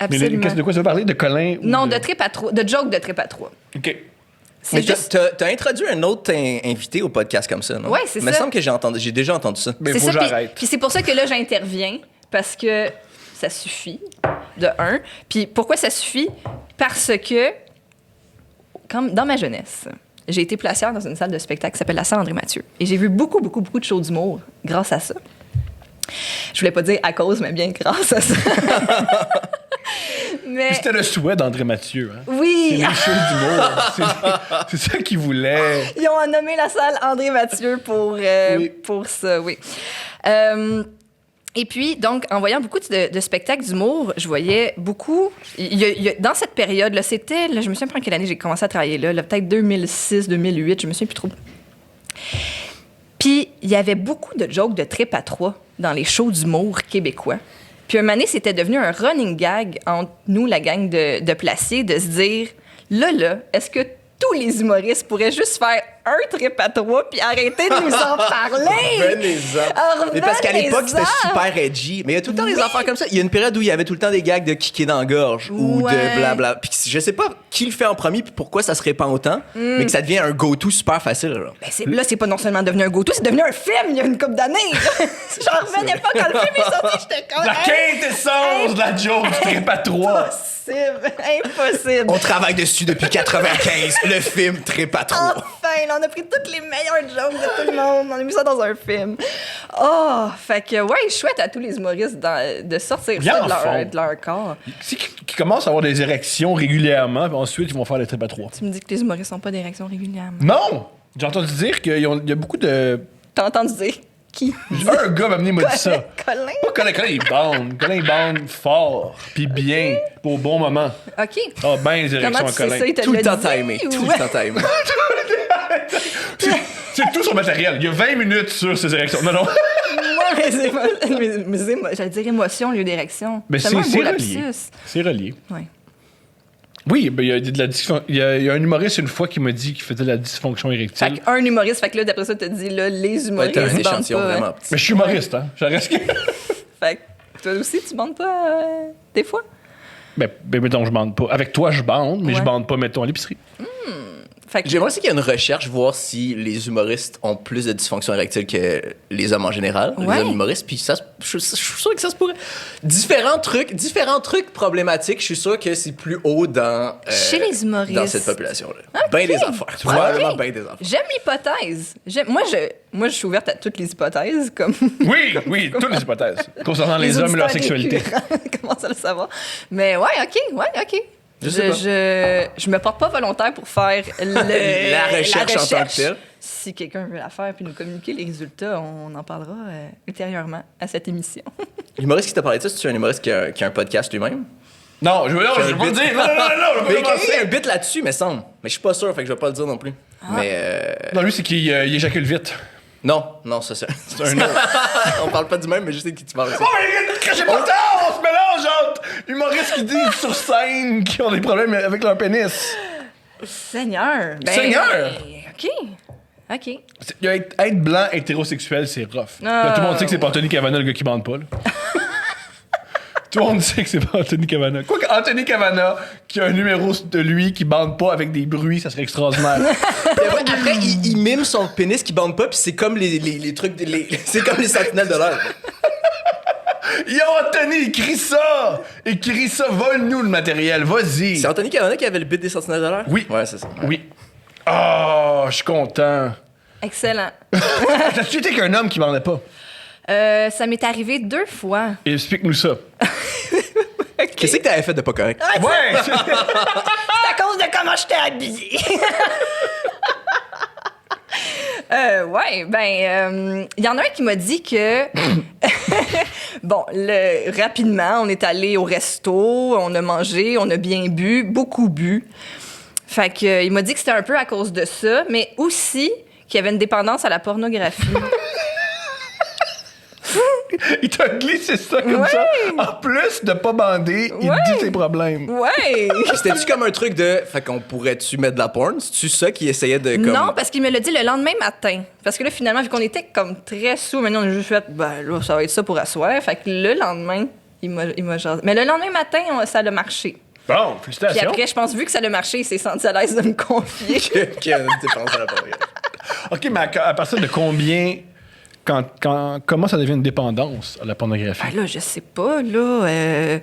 Absolument. Mais de quoi tu veux parler? De Colin? Non, de trip à trois. De joke de trip à trois. OK. C'est Mais juste... t'as introduit un autre invité au podcast comme ça, non? Ouais, c'est Il me ça. semble que j'ai déjà entendu ça. Mais C'est faut que ça, puis- j'arrête. Puis c'est pour ça que là, j'interviens, parce que ça suffit, de un. Puis pourquoi ça suffit? Parce que, comme dans ma jeunesse, j'ai été placière dans une salle de spectacle qui s'appelle la salle André-Mathieu. Et j'ai vu beaucoup de shows d'humour grâce à ça. Je voulais pas dire à cause, mais bien grâce à ça. Mais C'était le souhait d'André Mathieu. Hein? oui, Les shows d'humour. C'est ça qu'il voulait. ils ont nommé la salle André-Mathieu Oui. pour ça, oui. Et puis, donc, en voyant beaucoup de spectacles d'humour, je voyais beaucoup... dans cette période-là, c'était... Là, je me souviens pas en quelle année j'ai commencé à travailler là peut-être 2006, 2008, je me souviens plus trop. Puis, il y avait beaucoup de jokes de trip à trois dans les shows d'humour québécois. Puis, un moment donné, c'était devenu un running gag entre nous, la gang de placiers, de se dire, là, est-ce que tous les humoristes pourraient juste faire un trip à trois puis arrêter de nous en parler? Revenez-en. Mais parce qu'à l'époque, c'était Revenez-en. super edgy. Mais il y a tout le temps des Oui. affaires comme ça. Il y a une période où il y avait tout le temps des gags de kicker dans la gorge ou Ouais. de blabla. Puis je sais pas qui le fait en premier puis pourquoi ça se répand autant, mais que ça devient un go-to super facile. Là. Ben, là, c'est pas non seulement devenu un go-to, c'est devenu un film il y a une couple d'années. J'en revenais pas quand le film est sorti, j'étais comme... La quintessence de la joke du trip à trois. Impossible. On travaille dessus depuis 95. Le film Trip à trois. Enfin, là, on a pris toutes les meilleures jokes de tout le monde. On a mis ça dans un film. Oh, fait que, ouais, chouette à tous les humoristes de sortir Bien ça en fond. de leur corps. Qui commencent à avoir des érections régulièrement, puis ensuite, ils vont faire les trip à trois. Tu me dis que les humoristes n'ont pas d'érection régulièrement. Non! J'ai entendu dire qu'il y a beaucoup de... T'as entendu dire qui? Un gars m'a venu m'a dit ça. Colin? Pas Colin, il bande. Colin, il bande fort, puis bien, puis au bon moment. OK. Ah, ben les érections Comment à tu sais Colin. ça? Il te Tout le l'a temps dit, timé. ou- Tout le temps timé. C'est tout son matériel. Il y a 20 minutes sur ses érections. Non, non. Ouais, j'allais dire émotion au lieu d'érection. Mais Tellement un c'est beau relié. lapsus. C'est relié. Ouais. Oui, ben, il y a de la il y a un humoriste une fois qui m'a dit qu'il faisait de la dysfonction Fait érectile. qu'un humoriste, fait que là, d'après ça, t'as dit, là, les Ouais, humoristes t'as un bandent échantillon pas. vraiment Hein. petit. Mais je suis humoriste, hein. Je reste... Fait que toi aussi, tu bandes pas des fois? ben, mettons, je bande pas. Avec toi, je bande, mais je Ouais. bande pas, mettons, à l'épicerie. Fait que J'aimerais aussi qu'il y ait une recherche, voir si les humoristes ont plus de dysfonction érectile que les hommes en général, Ouais. les hommes humoristes. Puis ça, je suis sûr que ça se pourrait. Différents trucs problématiques, je suis sûr que c'est plus haut dans, Chez les humoristes. dans cette population-là. Ben des affaires. Probablement ben des affaires. j'aime l'hypothèse. Moi, je suis ouverte à toutes les hypothèses, comme Oui, toutes les hypothèses. Concernant les hommes et leur auditeurs sexualité. récurrents commencent à le savoir. Mais ouais, OK. Je sais pas. Je me porte pas volontaire pour faire La recherche en tant que telle. Si quelqu'un veut la faire puis nous communiquer les résultats, on en parlera ultérieurement à cette émission. L'humoriste qui t'a parlé de ça, c'est un humoriste qui a un podcast lui-même? Non, je veux pas le dire. Non, je Mais veux pas il y a un bit là-dessus, me semble. Mais je suis pas sûr, fait que je vais pas le dire non plus. Mais Non, lui, c'est qu'il il éjacule vite. non, ça c'est... C'est un autre. On parle pas du même, mais je sais de qui tu parles. Oh, mais j'ai pas le temps! On se mélange entre humoristes qui disent sur scène qui ont des problèmes avec leur pénis. Seigneur! Seigneur! OK. Être blanc hétérosexuel, c'est rough. Là, tout le monde sait que c'est pas Anthony Cavana le gars qui bande pas. Là. Tout le monde sait que c'est pas Anthony Cavana. Quoique Anthony Cavana, qui a un numéro de lui qui bande pas avec des bruits, ça serait extraordinaire. Après, il mime son pénis qui bande pas, puis c'est comme les trucs... c'est comme les sentinelles de l'air. Yo, Anthony, écris ça! Écris ça, vole-nous le matériel, vas-y! C'est Anthony Cavana qui avait le bit des sentinelles de l'air? Oui. Ouais, c'est ça. Oui. Ah, je suis content. Excellent. T'as-tu été qu'un homme qui bandait pas? Ça m'est arrivé 2 fois. Explique-nous ça. Qu'est-ce que t'avais fait de pas correct? Ouais! C'est à cause de comment j'étais habillée. Il y en a un qui m'a dit que... Bon, rapidement, on est allé au resto, on a mangé, on a bien bu, beaucoup bu. Fait que, il m'a dit que c'était un peu à cause de ça, mais aussi qu'il y avait une dépendance à la pornographie. Il t'a glissé ça comme Ouais. ça. En plus de pas bander, il Ouais. te dit tes problèmes. Ouais! C'était-tu comme un truc de... Fait qu'on pourrait-tu mettre de la porn? C'est-tu ça qui essayait de... Comme... Non, parce qu'il me l'a dit le lendemain matin. Parce que là, finalement, vu qu'on était comme très sous, maintenant, on a juste fait, ben là, ça va être ça pour asseoir. Fait que le lendemain, il m'a jasé. Mais le lendemain matin, ça a marché. Bon, Puis félicitations. après, je pense, vu que ça a marché, il s'est senti à l'aise de me confier. Qui a une dépense à la pornographie. OK, mais à partir de combien... comment ça devient une dépendance à la pornographie? Ben là, je sais pas, là.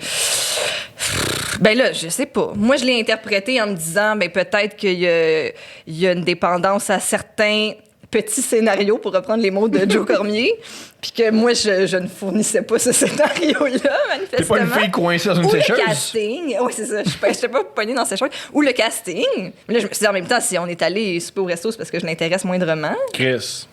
Ben là, je sais pas. Moi, je l'ai interprété en me disant, ben peut-être qu'il y a une dépendance à certains petits scénarios, pour reprendre les mots de Joe Cormier, puis que moi, je ne fournissais pas ce scénario-là, manifestement. T'es pas une fille coincée dans une Ou sécheuse? le casting. Oui, c'est ça. Je n'étais pas pognée dans sécheuse. Ou le casting. Mais là, je me suis dit, en même temps, si on est allé souper au resto, c'est parce que je l'intéresse moindrement. Chris.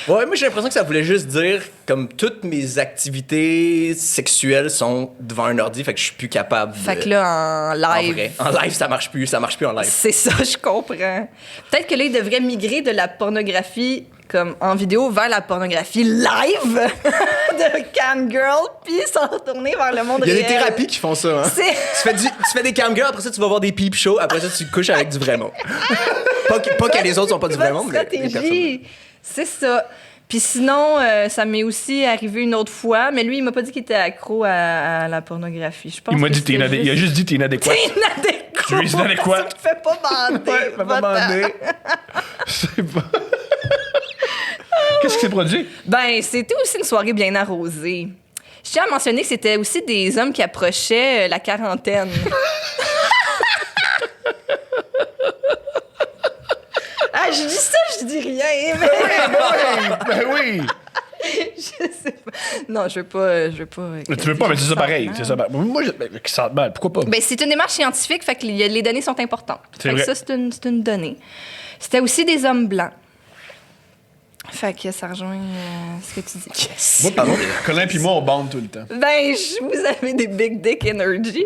Ouais, moi j'ai l'impression que ça voulait juste dire comme toutes mes activités sexuelles sont devant un ordi, fait que je suis plus capable. Fait que là, en live. vrai. En live, ça marche plus en live. C'est ça, je comprends. Peut-être que là, il devrait migrer de la pornographie comme en vidéo vers la pornographie live de cam girl, puis s'en retourner vers le monde Il y a réel. des thérapies qui font ça, hein. Tu fais des cam girls, après ça tu vas voir des peep shows, après ça tu couches avec du vrai monde. pas que les autres sont pas du vrai monde, mais les stratégie. C'est ça. Puis sinon, ça m'est aussi arrivé une autre fois, mais lui, il m'a pas dit qu'il était accro à la pornographie. Je pense Il m'a que dit il a juste dit t'es inadéquat. T'es inadéquat. Tu lui as dit inadéquat. Parce qu'il te fait pas bander. Ouais, fais pas bander. C'est pas... Qu'est-ce qui s'est produit? Ben, c'était aussi une soirée bien arrosée. Je tiens à mentionner que c'était aussi des hommes qui approchaient la quarantaine. Ah, je dis ça, je dis rien. Mais... Ben oui! je sais pas. Non, je veux pas. Tu veux pas, mais c'est ça pareil. C'est ça pareil. Moi, qui sent mal, pourquoi pas? Ben, c'est une démarche scientifique, fait que les données sont importantes. C'est Fait que vrai. ça, c'est une donnée. C'était aussi des hommes blancs. Fait que ça rejoint ce que tu dis. Yes. Moi, pardon, Colin puis moi, on bande tout le temps. Ben, vous avez des big dick energy.